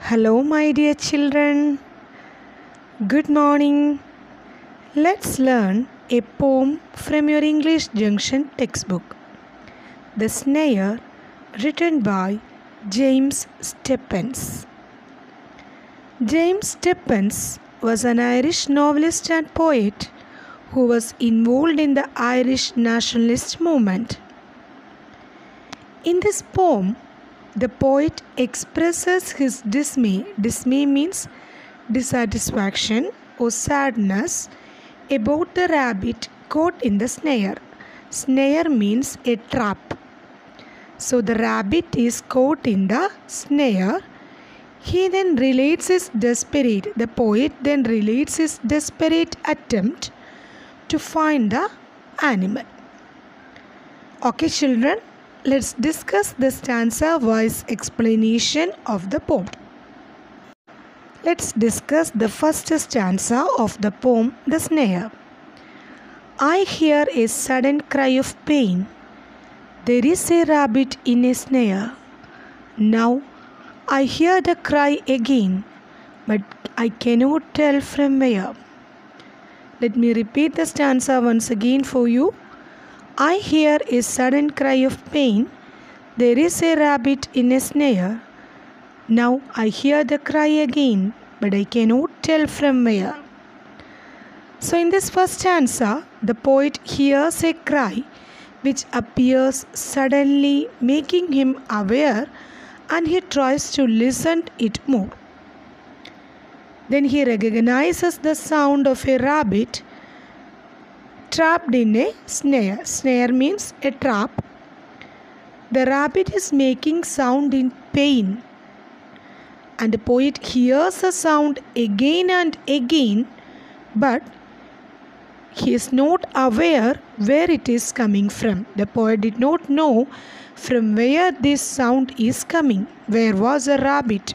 Hello, my dear children. Good morning. Let's learn a poem from your English Junction textbook. The Snare, written by James Stephens. James Stephens was an Irish novelist and poet who was involved in the Irish nationalist movement. In this poem, the poet expresses his dismay. Dismay means dissatisfaction or sadness about the rabbit caught in the snare. Snare means a trap. So the rabbit is caught in the snare. The poet then relates his desperate attempt to find the animal. Okay, children, let's discuss the stanza-wise explanation of the poem. Let's discuss the first stanza of the poem, The Snare. I hear a sudden cry of pain. There is a rabbit in a snare. Now I hear the cry again, but I cannot tell from where. Let me repeat the stanza once again for you. I hear a sudden cry of pain. There is a rabbit in a snare. Now I hear the cry again, but I cannot tell from where. So in this first stanza, the poet hears a cry which appears suddenly, making him aware, and he tries to listen to it more. Then he recognizes the sound of a rabbit trapped in a snare. Snare means a trap. The rabbit is making sound in pain, and the poet hears the sound again and again, but he is not aware where it is coming from. The poet did not know from where this sound is coming. Where was a rabbit?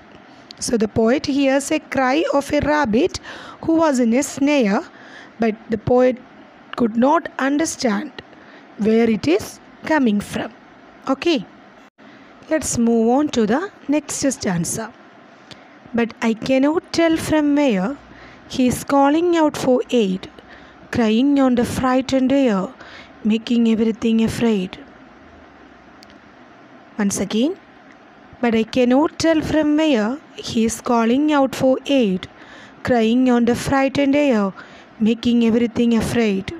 So the poet hears a cry of a rabbit who was in a snare, but the poet could not understand where it is coming from. Okay, let's move on to the next stanza. But I cannot tell from where he is calling out for aid, crying on the frightened air, making everything afraid. Once again, but I cannot tell from where he is calling out for aid, crying on the frightened air, making everything afraid.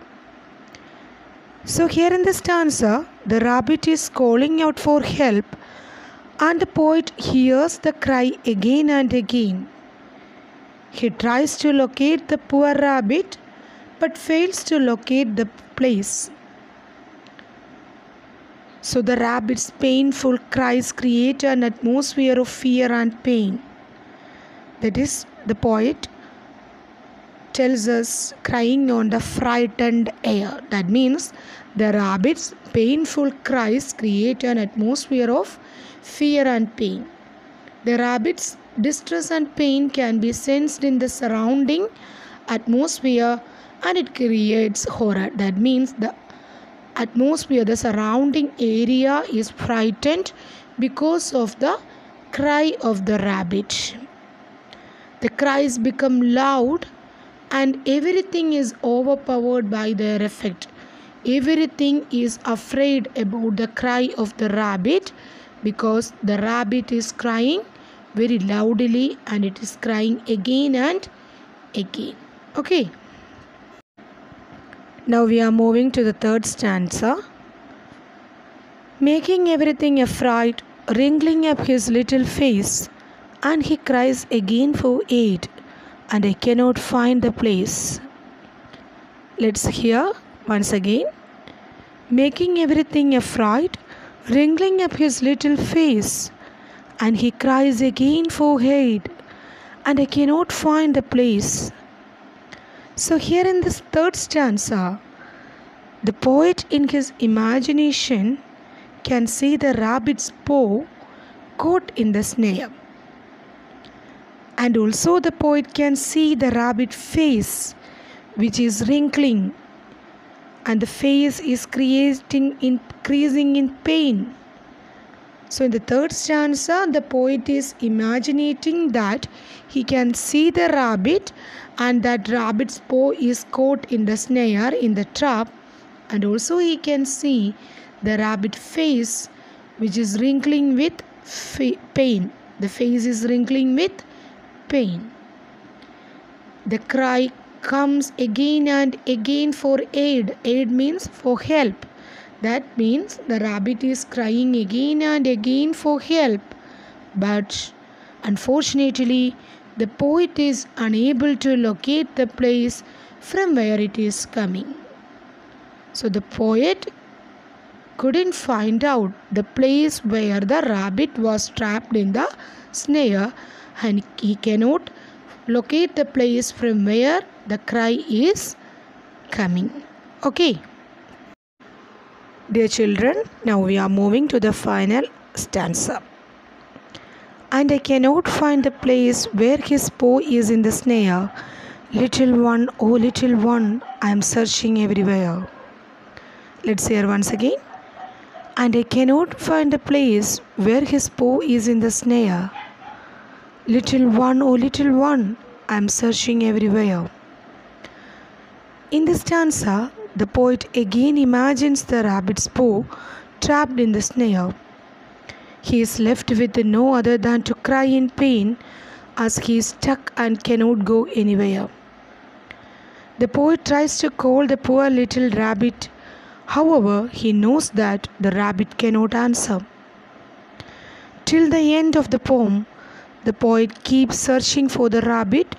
So here in this stanza, the rabbit is calling out for help, and the poet hears the cry again and again. He tries to locate the poor rabbit, but fails to locate the place. So the rabbit's painful cries create an atmosphere of fear and pain. That is, the poet tells us crying on the frightened air. That means the rabbit's painful cries create an atmosphere of fear and pain. The rabbit's distress and pain can be sensed in the surrounding atmosphere, and it creates horror. That means the atmosphere, the surrounding area is frightened because of the cry of the rabbit. The cries become loud, and everything is overpowered by their effect. Everything is afraid about the cry of the rabbit because the rabbit is crying very loudly, and it is crying again and again. Okay. Now we are moving to the third stanza. Making everything afraid, wrinkling up his little face, and he cries again for aid, and I cannot find the place. Let's hear once again. Making everything afraid, wrinkling up his little face, and he cries again for aid, and I cannot find the place. So here in this third stanza, the poet in his imagination can see the rabbit's paw caught in the snare. And also the poet can see the rabbit face which is wrinkling, and the face is increasing in pain. So in the third stanza, the poet is imagining that he can see the rabbit and that rabbit's paw is caught in the snare, in the trap, and also he can see the rabbit face which is wrinkling with pain. The face is wrinkling with pain. The cry comes again and again for aid. Aid means for help. That means the rabbit is crying again and again for help. But unfortunately, the poet is unable to locate the place from where it is coming. So the poet couldn't find out the place where the rabbit was trapped in the snare, and he cannot locate the place from where the cry is coming. Okay. Dear children, now we are moving to the final stanza. And I cannot find the place where his paw is in the snare. Little one, oh little one, I am searching everywhere. Let's hear once again. And I cannot find the place where his paw is in the snare. Little one, oh little one, I am searching everywhere. In this stanza, the poet again imagines the rabbit's paw trapped in the snare. He is left with no other than to cry in pain as he is stuck and cannot go anywhere. The poet tries to call the poor little rabbit. However, he knows that the rabbit cannot answer. Till the end of the poem, the poet keeps searching for the rabbit,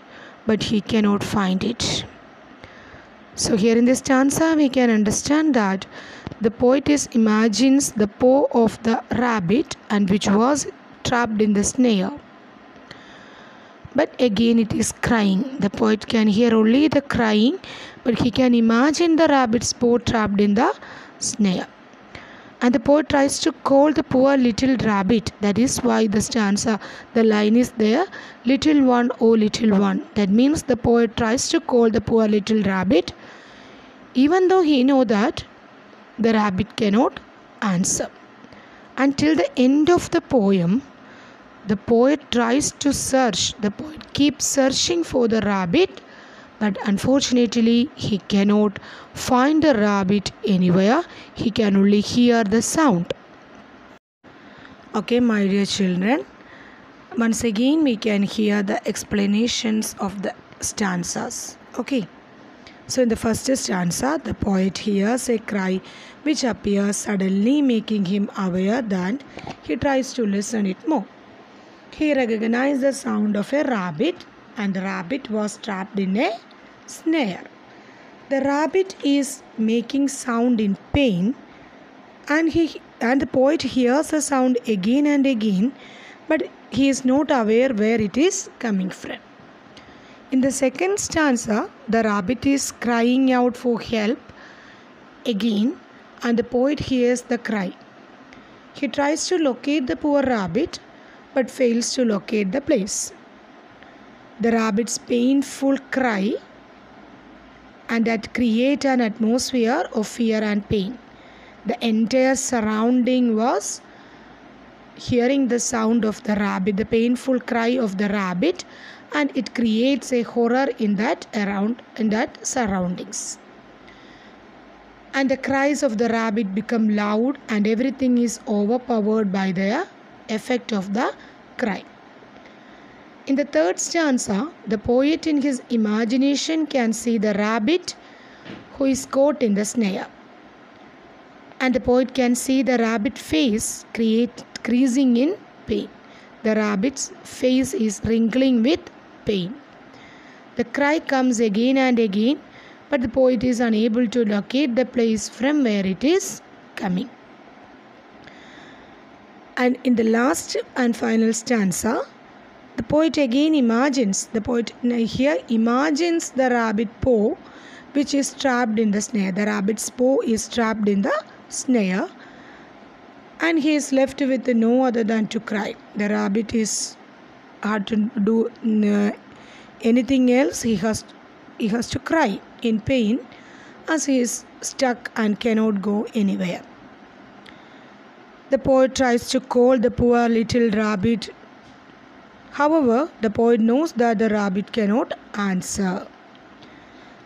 but he cannot find it. So here in this stanza, we can understand that the poet imagines the paw of the rabbit and which was trapped in the snare. But again it is crying. The poet can hear only the crying, but he can imagine the rabbit's paw trapped in the snare. And the poet tries to call the poor little rabbit. That is why the stanza, the line is there, little one, oh little one. That means the poet tries to call the poor little rabbit, even though he knows that the rabbit cannot answer. Until the end of the poem, the poet tries to search. The poet keeps searching for the rabbit, but unfortunately he cannot find the rabbit anywhere. He can only hear the sound. Okay, my dear children, once again we can hear the explanations of the stanzas. Okay. So in the first stanza, the poet hears a cry which appears suddenly, making him aware that he tries to listen it more. He recognized the sound of a rabbit, and the rabbit was trapped in a snare. The rabbit is making sound in pain, and the poet hears the sound again and again, but he is not aware where it is coming from. In the second stanza, the rabbit is crying out for help again, and the poet hears the cry. He tries to locate the poor rabbit, but fails to locate the place. The rabbit's painful cry and that create an atmosphere of fear and pain. The entire surrounding was hearing the sound of the rabbit, the painful cry of the rabbit, and it creates a horror in that surroundings. And the cries of the rabbit become loud, and everything is overpowered by the effect of the cry. In the third stanza, the poet in his imagination can see the rabbit who is caught in the snare. And the poet can see the rabbit face creasing in pain. The rabbit's face is wrinkling with pain. The cry comes again and again, but the poet is unable to locate the place from where it is coming. And in the last and final stanza, the poet again imagines the rabbit paw which is trapped in the snare. The rabbit's paw is trapped in the snare, and he is left with no other than to cry. The rabbit is hard to do anything else. He has to cry in pain as he is stuck and cannot go anywhere. The poet tries to call the poor little rabbit. However, the poet knows that the rabbit cannot answer.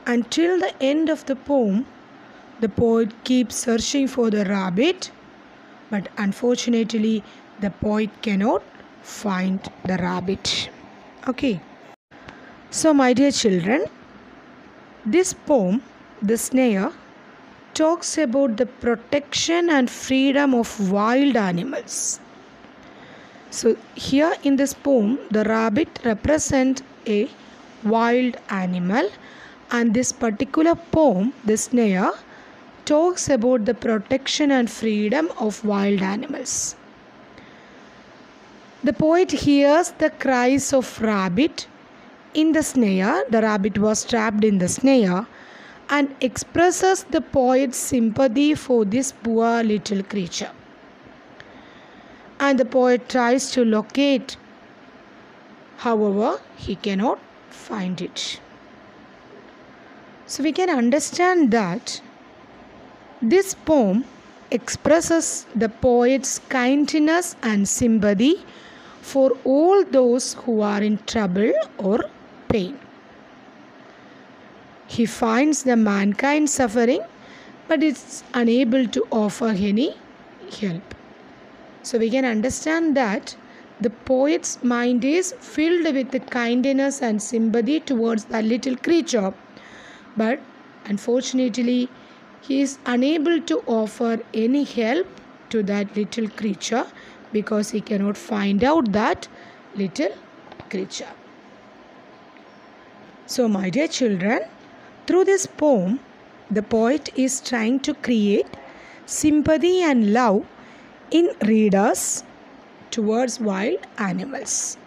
Until the end of the poem, the poet keeps searching for the rabbit, but unfortunately, the poet cannot find the rabbit. Okay. So, my dear children, this poem, The Snare, talks about the protection and freedom of wild animals. So, here in this poem, the rabbit represents a wild animal, and this particular poem, The Snare, talks about the protection and freedom of wild animals. The poet hears the cries of rabbit in the snare. The rabbit was trapped in the snare, and expresses the poet's sympathy for this poor little creature. And the poet tries to locate, however, he cannot find it. So we can understand that this poem expresses the poet's kindness and sympathy for all those who are in trouble or pain. He finds the mankind suffering, but is unable to offer any help. So we can understand that the poet's mind is filled with the kindness and sympathy towards the little creature, but unfortunately he is unable to offer any help to that little creature because he cannot find out that little creature. So, my dear children, through this poem, the poet is trying to create sympathy and love in readers towards wild animals.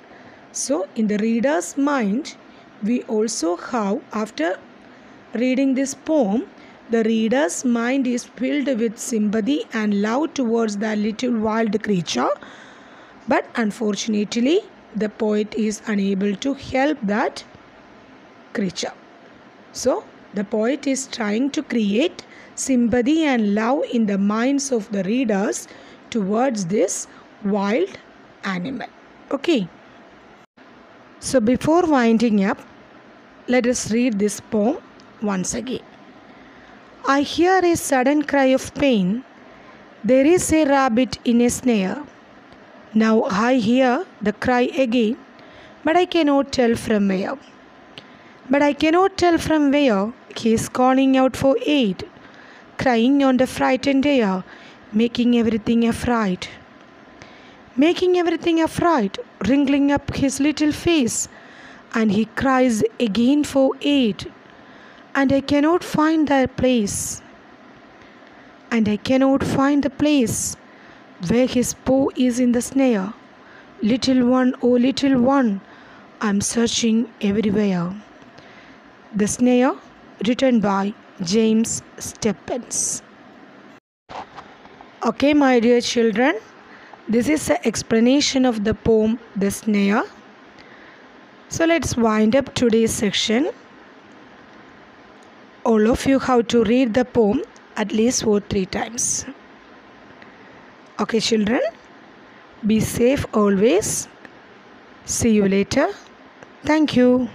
So, in the reader's mind, we also have, after reading this poem, the reader's mind is filled with sympathy and love towards the little wild creature, but unfortunately, the poet is unable to help that creature. So, the poet is trying to create sympathy and love in the minds of the readers towards this wild animal. Okay. So, before winding up, let us read this poem once again. I hear a sudden cry of pain. There is a rabbit in a snare. Now I hear the cry again, but I cannot tell from where. He is calling out for aid, crying on the frightened air, making everything afraid, wrinkling up his little face, and he cries again for aid. And I cannot find the place where his paw is in the snare. Little one, oh little one, I'm searching everywhere. The Snare, written by James Stephens. Okay, my dear children, this is the explanation of the poem The Snare. So let's wind up today's section. All of you have to read the poem at least 4 or 3 times. Okay, children, be safe always. See you later. Thank you.